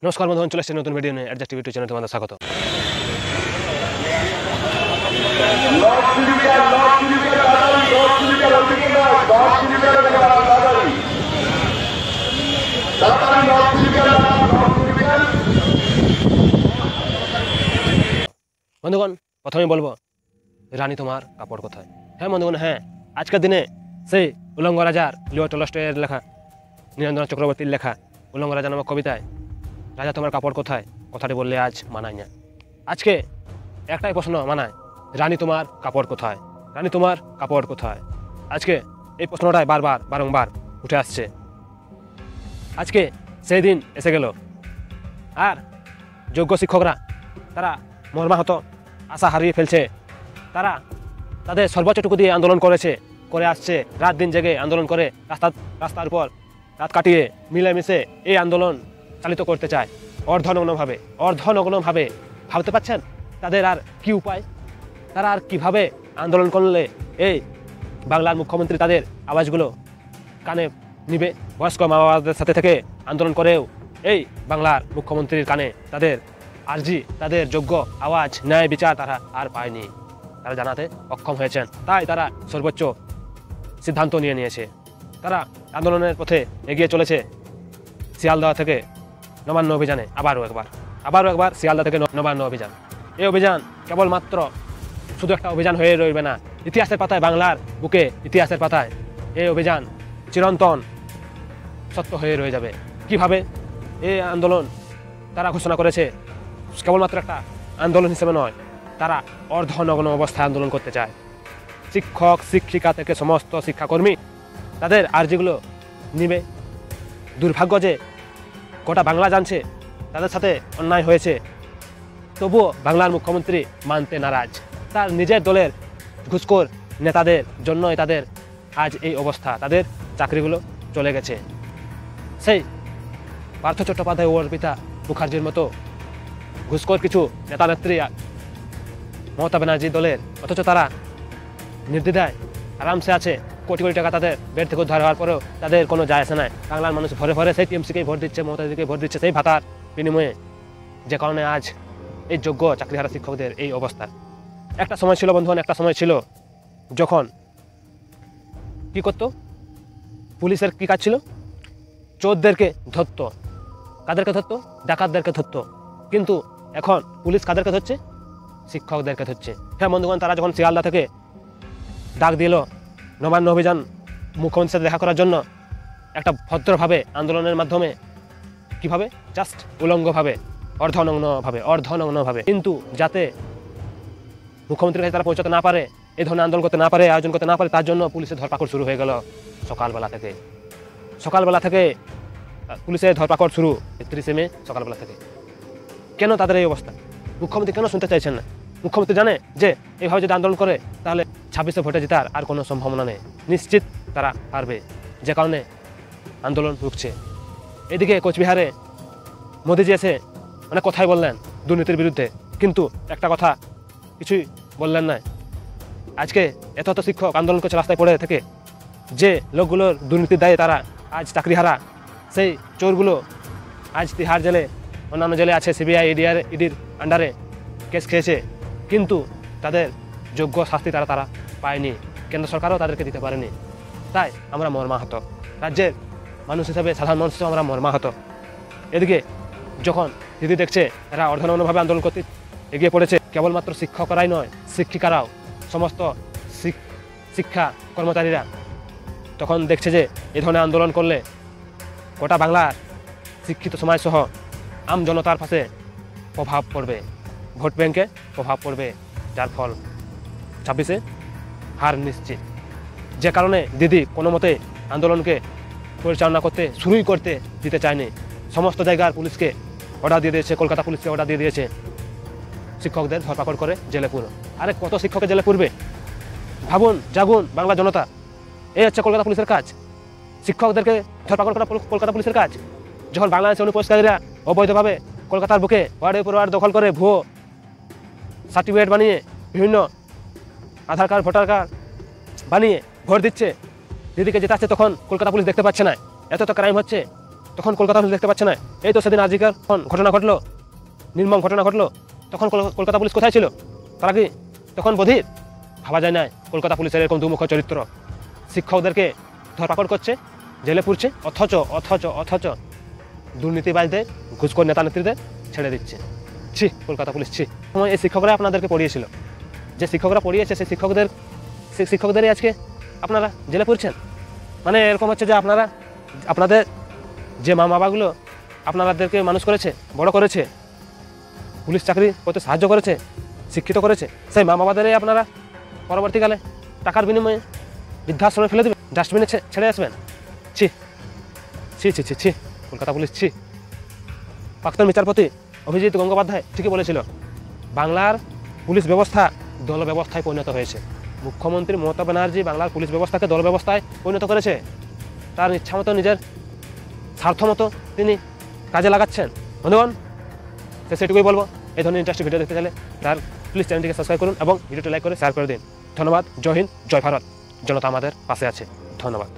নমস্কার বন্ধুগণ, চলে এসেছি নতুন ভিডিও নিয়ে। অ্যাডজাস্ট টিভি চ্যানেলে তোমাদের স্বাগত। বন্ধুগণ, প্রথমেই বলবো, রানী তোমার কাপড় কোথায়? হ্যাঁ বন্ধুগণ, হ্যাঁ, আজকের দিনে সেই উলঙ্গ রাজার লিও টলস্টয়ের লেখা, নীরেন্দ্রনাথ চক্রবর্তীর লেখা উলঙ্গ রাজা নামক কবিতায় রাজা তোমার কাপড় কোথায় কথাটি বললে আজ মানায় না। আজকে একটাই প্রশ্ন মানায়, রানী তোমার কাপড় কোথায়? রানী তোমার কাপড় কোথায়? আজকে এই প্রশ্নটাই বারংবার উঠে আসছে। আজকে সেই দিন এসে গেল, আর যোগ্য শিক্ষকরা তারা মর্মাহত, আশা হারিয়ে ফেলছে। তারা তাদের সর্বোচ্চটুকু দিয়ে আন্দোলন করে আসছে, রাত দিন জেগে আন্দোলন করে রাস্তার উপর রাত কাটিয়ে মিলেমিশে এই আন্দোলন চালিত করতে চায় অর্ধনগ্নভাবে। ভাবতে পারছেন তাদের আর কি উপায়? তারা আর কিভাবে আন্দোলন করলে এই বাংলার মুখ্যমন্ত্রী তাদের আওয়াজগুলো কানে নিবে? বয়স্ক মা বাবাদের সাথে থেকে আন্দোলন করেও এই বাংলার মুখ্যমন্ত্রীর কানে তাদের আর্জি, তাদের যোগ্য আওয়াজ, ন্যায় বিচার তারা আর পায়নি। তারা জানাতে অক্ষম হয়েছেন, তাই তারা সর্বোচ্চ সিদ্ধান্ত নিয়েছে। তারা আন্দোলনের পথে এগিয়ে চলেছে শিয়ালদহ থেকে নবান্ন অভিযানে। আবারও একবার শিয়ালদহ থেকে নবান্ন অভিযান। এই অভিযান কেবলমাত্র শুধু একটা অভিযান হয়ে রইবে না, ইতিহাসের পাতায়, বাংলার বুকে ইতিহাসের পাতায় এই অভিযান চিরন্তন সত্য হয়ে রয়ে যাবে। কিভাবে এই আন্দোলন তারা ঘোষণা করেছে? কেবলমাত্র একটা আন্দোলন হিসেবে নয়, তারা অর্ধনগ্ন অবস্থায় আন্দোলন করতে চায়। শিক্ষক শিক্ষিকা থেকে সমস্ত শিক্ষাকর্মী তাদের আর্জিগুলো নিবে। দুর্ভাগ্য যে গোটা বাংলা জানছে তাদের সাথে অন্যায় হয়েছে, তবুও বাংলার মুখ্যমন্ত্রী মানতে নারাজ। তার নিজের দলের ঘুষখোর নেতাদের জন্যই তাদের আজ এই অবস্থা, তাদের চাকরিগুলো চলে গেছে। সেই পার্থ চট্টোপাধ্যায় ও অর্পিতা মুখার্জির মতো ঘুষখোর কিছু নেতা নেত্রী মমতা ব্যানার্জি দলের, অথচ তারা নির্দ্বিধায় আরামসে আছে। কোটি কোটি টাকা তাদের বেড থেকে উদ্ধার হওয়ার পরেও তাদের কোনো যায় আসে নাই। বাংলার মানুষ ভরে সেই টিএমসিকেই ভোট দিচ্ছে, মমতাদিকে ভোট দিচ্ছে সেই ভাতার বিনিময়ে, যে কারণে আজ এই যোগ্য চাকরিহারা শিক্ষকদের এই অবস্থা। একটা সময় ছিল বন্ধুগণ, একটা সময় ছিল যখন কি করতো পুলিশের কি কাজ ছিল? চোরদেরকে ধরত। কাদেরকে ধরতো? ডাকাতদেরকে ধরতো। কিন্তু এখন পুলিশ কাদেরকে ধরছে? শিক্ষকদেরকে ধরছে। হ্যাঁ বন্ধুগণ, তারা যখন শিয়ালদা থেকে ডাক দিল নবান্ন অভিযান মুখ্যমন্ত্রীর সাথে দেখা করার জন্য, একটা ভদ্রভাবে আন্দোলনের মাধ্যমে, কিভাবে? জাস্ট উলঙ্গভাবে, অর্ধনগ্নভাবে, কিন্তু যাতে মুখ্যমন্ত্রীর কাছে তারা পৌঁছাতে না পারে, এই ধরনের আন্দোলন করতে না পারে, আয়োজন করতে না পারে, তার জন্য পুলিশের ধরপাকড় শুরু হয়ে গেল সকালবেলা থেকে পুলিশের ধরপাকড় শুরু 31শে মে সকালবেলা থেকে। কেন তাদের এই অবস্থা? মুখ্যমন্ত্রী কেন শুনতে চাইছেন না? মুখ্যমন্ত্রী জানে যে এইভাবে যদি আন্দোলন করে তাহলে 26শে ভোটে জেতার আর কোনো সম্ভাবনা নেই, নিশ্চিত তারা হারবে, যে কারণে আন্দোলন রুখছে। এদিকে কোচবিহারে মোদিজি এসে অনেক কথাই বললেন দুর্নীতির বিরুদ্ধে, কিন্তু একটা কথা কিছুই বললেন না। আজকে এত শিক্ষক আন্দোলন করছে রাস্তায় পড়ে থেকে, যে লোকগুলোর দুর্নীতির দায়ে তারা আজ চাকরিহারা, সেই চোরগুলো আজ তিহার জেলে, অন্যান্য জেলে আছে, সিবিআই ইডির আন্ডারে কেস খেয়েছে, কিন্তু তাদের যোগ্য শাস্তি তারা পায়নি। কেন্দ্র সরকারও তাদেরকে দিতে পারেনি। তাই আমরা মর্মাহত, রাজ্যের মানুষ হিসাবে, সাধারণ মানুষ হিসেবে আমরা মর্মাহত। এদিকে যখন দিদি দেখছে এরা অর্ধনগ্নভাবে আন্দোলন করতে এগিয়ে পড়েছে, কেবলমাত্র শিক্ষকরাই নয়, শিক্ষিকারাও, সমস্ত শিক্ষা কর্মচারীরা, তখন দেখছে যে এই ধরনের আন্দোলন করলে গোটা বাংলার শিক্ষিত সমাজসহ আম জনতার পাশে প্রভাব পড়বে, ভোট ব্যাংকে প্রভাব পড়বে, যার ফল 26শে হার নিশ্চিত। যে কারণে দিদি কোনো মতে আন্দোলনকে পরিচালনা শুরুই করতে দিতে চায়নি। সমস্ত জায়গার পুলিশকে অর্ডার দিয়ে দিয়েছে, কলকাতা পুলিশকে অর্ডার দিয়ে দিয়েছে শিক্ষকদের ধরপাকড় করে জেলে পুরো। আরে কত শিক্ষকের জেলে পুরবে? ভাবুন, জাগুন বাংলা জনতা। এই হচ্ছে কলকাতা পুলিশের কাজ, শিক্ষকদেরকে ধরপাকড় করা কলকাতা পুলিশের কাজ। যখন বাংলাদেশের অনুপ্রবেশকারীরা অবৈধভাবে কলকাতার বুকে ওয়ার্ডের উপর ওয়ার্ড দখল করে ভুয়ো সার্টিফিকেট বানিয়ে, বিভিন্ন আধার কার্ড, ভোটার কার্ড বানিয়ে ভোট দিচ্ছে, দিদিকে জেতাচ্ছে, তখন কলকাতা পুলিশ দেখতে পাচ্ছে না। এত ক্রাইম হচ্ছে, তখন কলকাতা পুলিশ দেখতে পাচ্ছে না? এই তো সেদিন আজিকার ঘটনা ঘটলো, নির্মম ঘটনা ঘটলো, তখন কলকাতা পুলিশ কোথায় ছিল? তারা কি তখন বধির? ভাবা যায় না কলকাতা পুলিশের এরকম দুমুখ চরিত্র। শিক্ষকদেরকে ধরপাকড় করছে, জেলে পুরছে, অথচ অথচ অথচ দুর্নীতিবাজদের, ঘুষখোর নেতা নেত্রীদের ছেড়ে দিচ্ছে। ছি কলকাতা পুলিশ, ছি। সময় এই শিক্ষকরা আপনাদেরকে পড়িয়েছিল, যে শিক্ষকরা পড়িয়েছে সেই শিক্ষকদেরই আজকে আপনারা জেলে পুরছেন। মানে এরকম হচ্ছে যে আপনাদের যে মা বাবাগুলো আপনাদেরকে মানুষ করেছে, বড় করেছে, পুলিশ চাকরি করতে সাহায্য করেছে, শিক্ষিত করেছে, সেই মা বাবাদেরই আপনারা পরবর্তীকালে টাকার বিনিময়ে বৃদ্ধাশ্রমে ফেলে দেবেন, ডাস্টবিনে ছেড়ে আসবেন। ছি ছি ছি ছি ছি কলকাতা পুলিশ, ছি। প্রাক্তন বিচারপতি অভিজিৎ গঙ্গোপাধ্যায় ঠিকই বলেছিল, বাংলার পুলিশ ব্যবস্থা দল ব্যবস্থায় পরিণত হয়েছে। মুখ্যমন্ত্রী মমতা ব্যানার্জি বাংলার পুলিশ ব্যবস্থাকে দল ব্যবস্থায় পরিণত করেছে। তার ইচ্ছা মতো, নিজের স্বার্থ মতো তিনি কাজে লাগাচ্ছেন। বন্ধুগণ, সেটুকুই বলবো। এই ধরনের ইন্টারেস্টিং ভিডিও দেখতে চাইলে তার প্লিজ চ্যানেলটিকে সাবস্ক্রাইব করুন এবং ভিডিওটি লাইক করে শেয়ার করে দিন। ধন্যবাদ। জয় হিন্দ, জয় ভারত। জনতা আমাদের পাশে আছে। ধন্যবাদ।